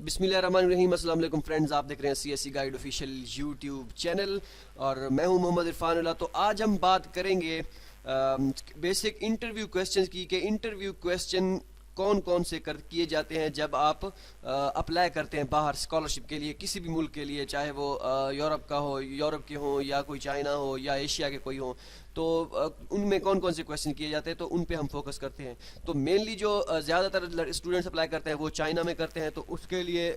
بسم اللہ الرحمن الرحیم. السلام علیکم فرینڈز, آپ دیکھ رہے ہیں C S C guide official YouTube channel اور میں ہوں محمد عرفان اللہ. تو آج ہم بات کریں گے بیسک انٹرویو کویسچنز کی کہ انٹرویو کویسچن کون کون سے کیے جاتے ہیں جب آپ اپلائی کرتے ہیں باہر اسکالرشپ کے لیے کسی بھی ملک کے لیے, چاہے وہ یورپ کا ہو, یورپ کے ہوں یا کوئی چائنا ہو یا ایشیا کے کوئی ہوں. تو ان میں کون کون سے کویسچن کیے جاتے ہیں تو ان پہ ہم فوکس کرتے ہیں. تو مینلی جو زیادہ تر اسٹوڈنٹس اپلائی کرتے ہیں وہ چائنا میں کرتے ہیں, تو اس کے لیے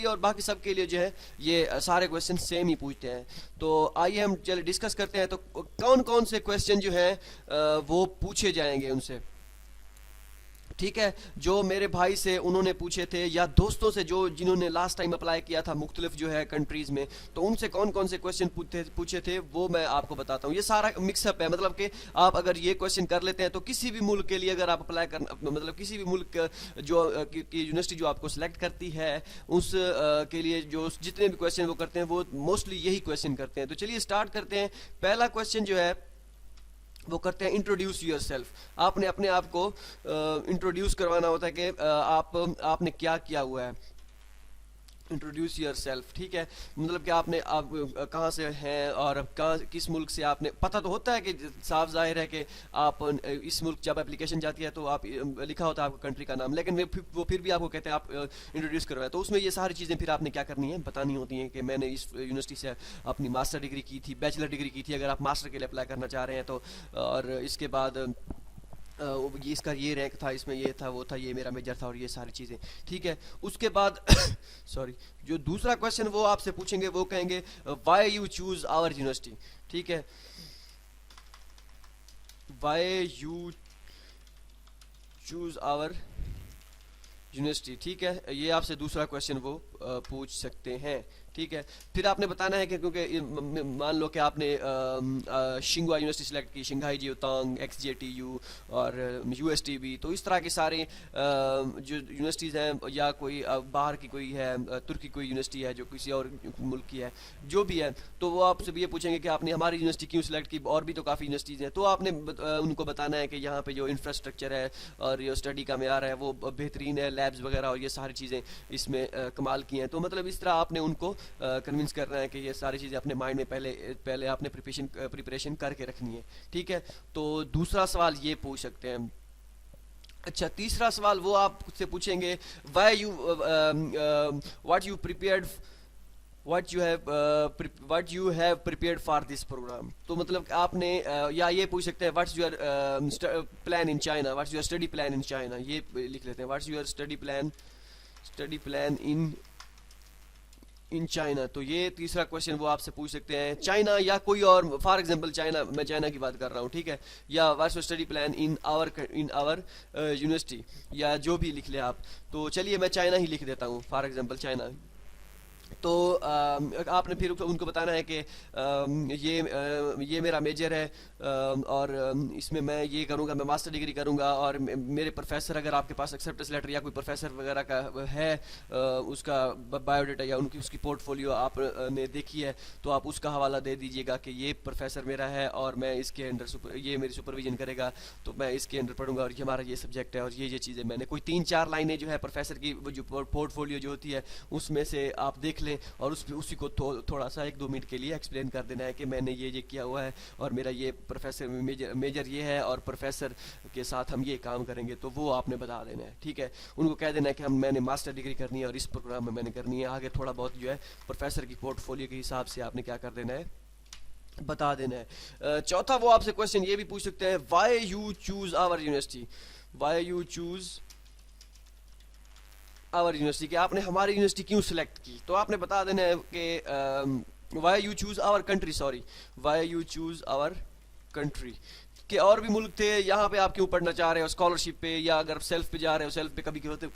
اور باقی سب کے لیے جو ہے یہ سارے کویسچن سیم ہی پوچھتے ہیں. تو آئیے ہم چلے ڈسکس کرتے ہیں. تو کون کون سے کویسچن جو ہیں وہ پوچھے جائیں گے ان سے, ٹھیک ہے. جو میرے بھائی سے انہوں نے پوچھے تھے یا دوستوں سے جنہوں نے لاسٹ ٹائم اپلائی کیا تھا مختلف جو ہے کنٹریز میں, تو ان سے کون کون سے کویسچن پوچھے تھے وہ میں آپ کو بتاتا ہوں. یہ سارا مکس اپ ہے, مطلب کہ آپ اگر یہ کویسچن کر لیتے ہیں تو کسی بھی ملک کے لیے اگر آپ اپلائی کرنا, مطلب کسی بھی ملک جو یونیورسٹی جو آپ کو سلیکٹ کرتی ہے اس کے لیے جو جتنے بھی کویسچن وہ کرتے ہیں وہ موسٹلی یہی کویسچن کرتے ہیں. تو چلیے اسٹارٹ کرتے ہیں. پہلا کویسچن جو ہے وہ کرتے ہیں انٹروڈیوس یور سیلف. آپ نے اپنے آپ کو انٹروڈیوس کروانا ہوتا ہے کہ آپ نے کیا کیا ہوا ہے. انٹروڈیوس یور سیلف, ٹھیک ہے. مطلب کہ آپ کہاں سے ہیں اور کس ملک سے, آپ نے پتہ تو ہوتا ہے کہ صاف ظاہر ہے کہ آپ اس ملک جب اپلیکیشن جاتی ہے تو آپ لکھا ہوتا ہے آپ کو کنٹری کا نام, لیکن وہ پھر بھی آپ کو کہتے ہیں آپ انٹروڈیوس کروائیں. تو اس میں یہ ساری چیزیں پھر آپ نے کیا کرنی ہے, بتانی ہوتی ہیں کہ میں نے اس یونیورسٹی سے اپنی ماسٹر ڈگری کی تھی, بیچلر ڈگری کی تھی اگر آپ ماسٹر کے لیے اپلائی کرنا چاہ رہے ہیں تو, اور اس کے بعد اس کا یہ رینک تھا, اس میں یہ تھا, وہ تھا, یہ میرا میجر تھا, اور یہ ساری چیزیں, ٹھیک ہے. اس کے بعد سوری, جو دوسرا کویسچن وہ آپ سے پوچھیں گے وہ کہیں گے why you choose our university, ٹھیک ہے. Why you choose our university, ٹھیک ہے. یہ آپ سے دوسرا کویسچن وہ پوچھ سکتے ہیں, ٹھیک ہے. پھر آپ نے بتانا ہے کہ کیونکہ مان لو کہ آپ نے شنگوا یونیورسٹی سلیکٹ کی, Shanghai Jiao Tong, X J T U اور یو ایس ٹی بی, تو اس طرح کے سارے جو یونیورسٹیز ہیں, یا کوئی باہر کی کوئی ہے, ترکی کوئی یونیورسٹی ہے جو کسی اور ملک کی ہے, جو بھی ہے, تو وہ آپ سے بھی یہ پوچھیں گے کہ آپ نے ہماری یونیورسٹی کیوں سلیکٹ کی, اور بھی تو کافی یونیورسٹیز ہیں. تو آپ نے ان کو بتانا ہے کہ یہاں پہ جو انفراسٹرکچر ہے اور جو اسٹڈی کا معیار ہے وہ بہترین ہے, لیبز وغیرہ اور یہ ساری چیزیں اس میں کمال کی ہیں. تو مطلب اس طرح آپ نے ان کو کنونس کرنا ہے کہ یہ ساری چیزیں اپنے مائنڈ میں پہلے آپ نے پریپریشن کر کے رکھنی ہے, ٹھیک ہے. تو دوسرا سوال یہ پوچھ سکتے ہیں. اچھا, تیسرا سوال وہ آپ سے پوچھیں گے what you have prepared for this program. تو مطلب آپ نے یا یہ پوچھ سکتے ہیں what's your plan in China, what's your study plan in China, یہ لکھ لیتے ہیں what's your study plan in China. تو یہ تیسرا کویشچن وہ آپ سے پوچھ سکتے ہیں. چائنا یا کوئی اور, فار ایگزامپل چائنا, میں چائنا کی بات کر رہا ہوں, ٹھیک ہے, یا what's your study plan in our university, یا جو بھی لکھ لیں آپ. تو چلیے میں چائنا ہی لکھ دیتا ہوں, فار ایگزامپل چائنا. تو آپ نے پھر ان کو بتانا ہے کہ یہ میرا میجر ہے اور اس میں یہ کروں گا, میں ماسٹر ڈگری کروں گا, اور میرے پروفیسر, اگر آپ کے پاس ایکسیپٹنس لیٹر یا کوئی پروفیسر وغیرہ کا ہے, اس کا بایو ڈیٹا یا اس کی پورٹ فولیو آپ نے دیکھی ہے, تو آپ اس کا حوالہ دے دیجیے گا کہ یہ پروفیسر میرا ہے اور میں اس کے انڈر یہ میری سپرویژن کرے گا, تو میں اس کے انڈر پڑھوں گا, اور یہ ہمارا یہ سبجیکٹ ہے, اور یہ چیزیں میں نے کوئی 3-4 لائنیں جو ہے پروفیسر کی جو پورٹ فولیو جو ہوتی ہے اس میں سے آپ دیکھ لیں, اور اسی کو تھوڑا سا 1-2 منٹ کے لیے ایکسپلین کر دینا ہے کہ میں نے یہ کیا ہوا ہے, اور میرا یہ پروفیسر میجر یہ ہے, اور پروفیسر کے ساتھ ہم یہ کام کریں گے. تو وہ آپ نے بتا دینا ہے, ٹھیک ہے. ان کو کہہ دینا ہے کہ میں نے ماسٹر ڈگری کرنی ہے اور اس پروگرام میں نے کرنی ہے. آگے تھوڑا بہت جو ہے پروفیسر کی پورٹ فولیو کے حساب سے آپ نے کیا کر دینا ہے, بتا دینا ہے. چوتھا وہ آپ سے کویشچن یہ بھی پوچھ سکتے ہیں why you choose our university, why you choose our university, کہ آپ نے ہماری یونیورسٹی کیوں سلیکٹ کی. تو آپ نے بتا دینا ہے کہ why you choose our country, why you choose our country, کہ اور بھی ملک تھے, یہاں پہ آپ کیوں پڑھنا چاہ رہے ہو اسکالرشپ پہ, یا اگر سیلف پہ جا رہے ہو, سیلف پہ کبھی ہوتے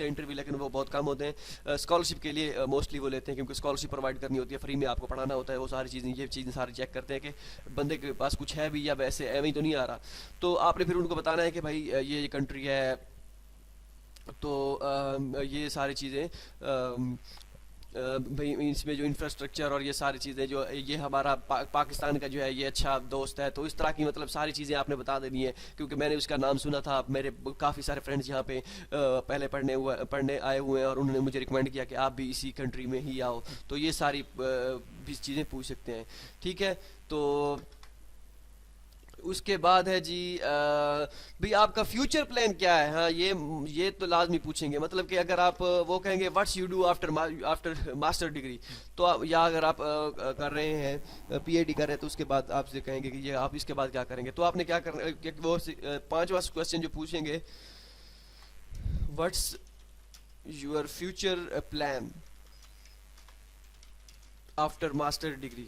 ہیں انٹرویو, لیکن وہ بہت کم ہوتے ہیں. اسکالرشپ کے لیے موسٹلی وہ لیتے ہیں, کیونکہ اسکالرشپ پرووائڈ کرنی ہوتی ہے, فری میں آپ کو پڑھانا ہوتا ہے, وہ ساری چیزیں ساری چیک کرتے ہیں کہ بندے کے پاس کچھ ہے بھی یا ویسے ایویں تو نہیں آ رہا. تو آپ نے پھر ان کو بتانا ہے کہ بھائی یہ کنٹری ہے, تو یہ ساری چیزیں بھائی اس میں جو انفراسٹرکچر اور یہ ساری چیزیں جو یہ ہمارا پاکستان کا جو ہے یہ اچھا دوست ہے، تو اس طرح کی مطلب ساری چیزیں آپ نے بتا دینی ہے، کیونکہ میں نے اس کا نام سنا تھا، میرے کافی سارے فرینڈز یہاں پہ پہلے پڑھنے آئے ہوئے ہیں اور انہوں نے مجھے ریکمینڈ کیا کہ آپ بھی اسی کنٹری میں ہی آؤ، تو یہ ساری بھی چیزیں پوچھ سکتے ہیں، ٹھیک ہے۔ تو اس کے بعد ہے جی بھئی آپ کا فیوچر پلان کیا ہے؟ ہاں یہ تو لازمی پوچھیں گے، مطلب کہ اگر آپ وہ کہیں گے what's you do after master degree, تو یا اگر آپ کر رہے ہیں پی ایچ ڈی کر رہے ہیں تو اس کے بعد آپ سے کہیں گے کہ یہ آپ اس کے بعد کیا کریں گے، تو آپ نے کیا کرنا، وہ پانچواں کوشچن جو پوچھیں گے what's your future plan after master degree,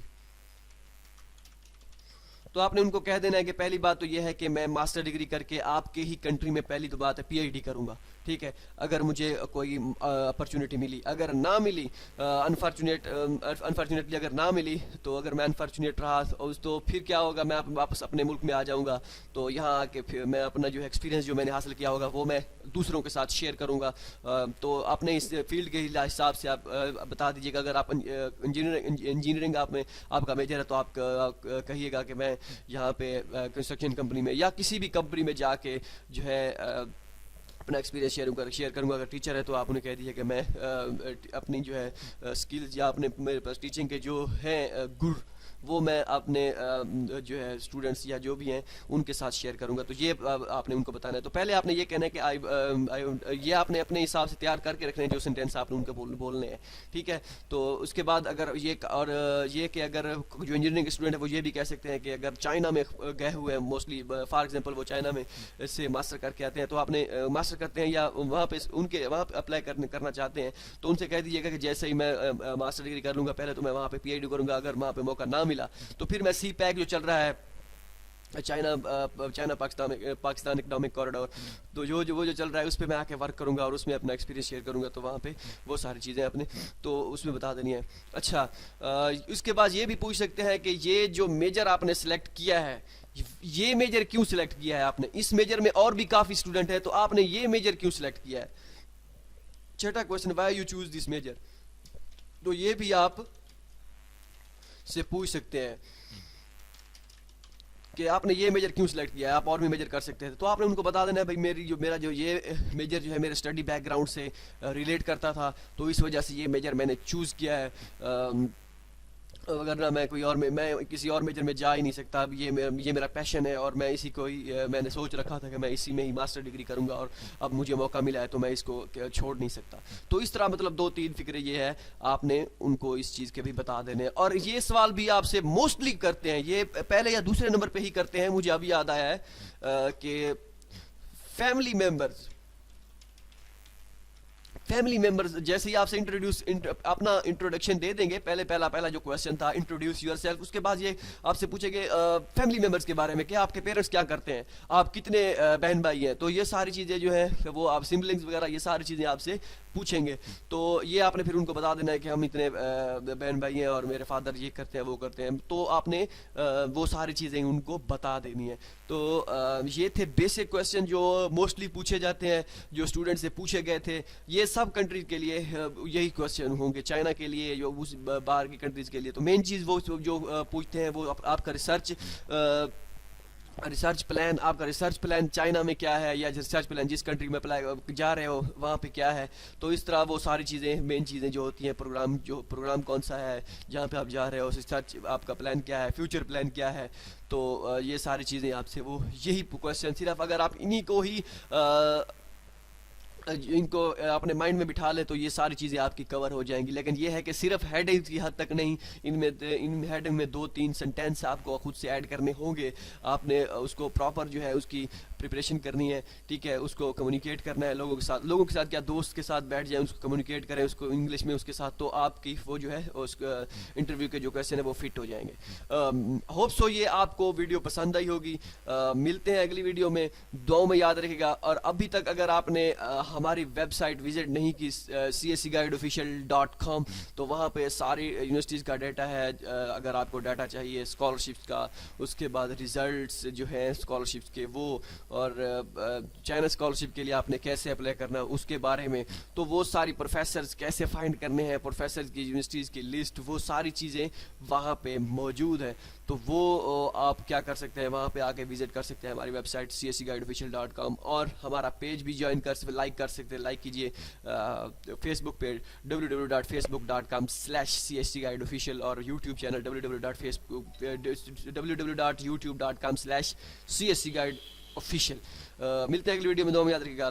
تو آپ نے ان کو کہہ دینا ہے کہ پہلی بات تو یہ ہے کہ میں ماسٹر ڈگری کر کے آپ کے ہی کنٹری میں پہلی تو بات ہے پی ایچ ڈی کروں گا، ٹھیک ہے، اگر مجھے کوئی اپرچونٹی ملی، اگر نہ ملی انفارچونیٹلی اگر نہ ملی، تو اگر میں انفارچونیٹ رہا تو پھر کیا ہوگا، میں واپس اپنے ملک میں آ جاؤں گا، تو یہاں آ کے پھر میں اپنا جو ایکسپیرینس جو میں نے حاصل کیا ہوگا وہ میں دوسروں کے ساتھ شیئر کروں گا، تو اپنے اس فیلڈ کے حساب سے آپ بتا دیجیے گا، اگر آپ انجینئرنگ آپ کا میجر ہے تو آپ کہیے گا کہ میں یہاں پہ کنسٹرکشن کمپنی میں یا کسی بھی کمپنی میں جا کے جو ہے اپنا ایکسپیرینس شیئر کروں گا، اگر ٹیچر ہے تو آپ انہیں کہہ دیجیے کہ میں اپنی جو ہے اسکلز یا اپنے میرے پاس ٹیچنگ کے جو ہیں گر وہ میں اپنے جو ہے اسٹوڈنٹس یا جو بھی ہیں ان کے ساتھ شیئر کروں گا، تو یہ آپ نے ان کو بتانا ہے، تو پہلے آپ نے یہ کہنا ہے کہ یہ آپ نے اپنے حساب سے تیار کر کے رکھنے ہیں جو سینٹینس آپ نے ان کو بولنے ہیں، ٹھیک ہے۔ تو اس کے بعد اگر یہ کہ اگر جو انجینئرنگ اسٹوڈنٹ ہے وہ یہ بھی کہہ سکتے ہیں کہ اگر چائنا میں گئے ہوئے ہیں موسٹلی، فار ایگزامپل وہ چائنا میں سے ماسٹر کر کے آتے ہیں، تو آپ نے ماسٹر کرتے ہیں یا وہاں پہ اپلائی کرنا چاہتے ہیں، تو ان سے کہہ دیجیے گا کہ جیسے ہی میں ماسٹر ڈگری کر لوں گا پہلے تو میں وہاں پہ پی ایچ ڈی کروں گا، اگر وہاں پہ موقع نہ ملا تو پھر میں سی پیک جو چل رہا ہے چائنا پاکستان اکنامک کوریڈور، تو وہ جو چل رہا ہے اس پہ میں آ کے ورک کروں گا اور اس میں اپنا ایکسپیرینس شیئر کروں گا، تو وہاں پہ وہ ساری چیزیں اپنے تو اس میں بتا دینی ہے۔ اچھا اس کے بعد یہ بھی پوچھ سکتے ہیں کہ یہ جو میجر آپ نے سلیکٹ کیا ہے، یہ میجر کیوں سلیکٹ کیا ہے آپ نے، اس میجر میں اور بھی کافی اسٹوڈنٹ ہے تو آپ نے یہ میجر کیوں سلیکٹ کیا ہے۔ چھٹا question, why you choose this major, تو یہ بھی آپ سے پوچھ سکتے ہیں کہ آپ نے یہ میجر کیوں سلیکٹ کیا ہے، آپ اور بھی میجر کر سکتے ہیں، تو آپ نے ان کو بتا دینا ہے بھائی میرا جو یہ میجر جو ہے میرے اسٹڈی بیک گراؤنڈ سے ریلیٹ کرتا تھا، تو اس وجہ سے یہ میجر میں نے چوز کیا ہے، ورنہ میں کسی اور میجر میں جا ہی نہیں سکتا، اب یہ میرا پیشن ہے اور میں اسی کو ہی میں نے سوچ رکھا تھا کہ میں اسی میں ہی ماسٹر ڈگری کروں گا اور اب مجھے موقع ملا ہے تو میں اس کو چھوڑ نہیں سکتا، تو اس طرح مطلب 2-3 فکرے یہ ہے آپ نے ان کو اس چیز کے بھی بتا دینے، اور یہ سوال بھی آپ سے موسٹلی کرتے ہیں، یہ پہلے یا دوسرے نمبر پہ ہی کرتے ہیں، مجھے اب یاد آیا ہے کہ فیملی ممبرز جیسے ہی آپ سے اپنا انٹروڈکشن دے دیں گے، پہلا جو کویسچن تھا انٹروڈیوس یور سیلف، اس کے بعد یہ آپ سے پوچھیں گے فیملی ممبرز کے بارے میں کہ آپ کے پیرنٹس کیا کرتے ہیں، آپ کتنے بہن بھائی ہیں، تو یہ ساری چیزیں جو ہیں وہ آپ سبلنگز وغیرہ یہ ساری چیزیں آپ سے پوچھیں گے، تو یہ آپ نے پھر ان کو بتا دینا ہے کہ ہم اتنے بہن بھائی ہیں اور میرے فادر یہ کرتے ہیں وہ کرتے ہیں، تو آپ نے وہ ساری چیزیں ان کو بتا دینی ہے۔ تو یہ تھے بیسک کویسچن جو موسٹلی پوچھے جاتے ہیں، جو اسٹوڈنٹ سے پوچھے گئے تھے، یہ سب کنٹریز کے لیے یہی کویسچن ہوں گے، چائنا کے لیے جو باہر کی کنٹریز کے لیے، تو مین چیز وہ جو پوچھتے ہیں وہ آپ کا ریسرچ پلان، آپ کا ریسرچ پلان چائنا میں کیا ہے، یا ریسرچ پلان جس کنٹری میں جا رہے ہو وہاں پہ کیا ہے، تو اس طرح وہ ساری چیزیں مین چیزیں جو ہوتی ہیں، پروگرام کون سا ہے جہاں پہ آپ جا رہے ہو، ریسرچ آپ کا پلان کیا ہے، فیوچر پلان کیا ہے، تو یہ ساری چیزیں آپ سے وہ یہی کویسچن، صرف اگر آپ انہی کو ہی ان کو اپنے مائنڈ میں بٹھا لیں تو یہ ساری چیزیں آپ کی کور ہو جائیں گی، لیکن یہ ہے کہ صرف ہیڈنگ کی حد تک نہیں، ان ہیڈنگ میں 2-3 سینٹینس آپ کو خود سے ایڈ کرنے ہوں گے، آپ نے اس کو پراپر جو ہے اس کی پریپریشن کرنی ہے، ٹھیک ہے، اس کو کمیونیکیٹ کرنا ہے لوگوں کے ساتھ کیا دوست کے ساتھ بیٹھ جائیں، اس کو کمیونیکیٹ کریں، اس کو انگلش میں اس کے ساتھ، تو آپ کی وہ جو ہے اس انٹرویو کے جو کویسچن ہے وہ فٹ ہو جائیں گے۔ ہوپ سو یہ آپ کو ویڈیو پسند آئی ہوگی، ملتے ہیں اگلی ویڈیو میں، دعاؤں میں یاد رکھے گا، اور ابھی تک اگر آپ نے ہماری ویب سائٹ وزٹ نہیں کی cscguideofficial.com، تو وہاں پہ ساری یونیورسٹیز کا ڈیٹا ہے، اگر آپ کو ڈیٹا چاہیے اسکالرشپس کا، اس کے بعد ریزلٹس جو ہیں اسکالرشپس کے وہ اور چائنا اسکالرشپ کے لیے آپ نے کیسے اپلائی کرنا اس کے بارے میں. تو وہ ساری پروفیسرز کیسے فائنڈ کرنے ہیں, پروفیسرز کی یونیورسٹیز کی لسٹ, وہ ساری چیزیں وہاں پہ موجود ہیں. تو وہ آپ کیا کر سکتے ہیں, وہاں پہ آ کے وزٹ کر سکتے ہیں ہماری ویب سائٹ CSEGuideofficial.com, اور ہمارا پیج بھی جوائن کر سکتے, لائک کر سکتے ہیں, لائک کیجیے فیس بک پیج www.facebook.com/CSEGuideofficial, اور یوٹیوب چینل www.youtube.com/CSEGuideofficial. ملتے ہیں اگلی ویڈیو میں, دو میں یاد رکھیے گا.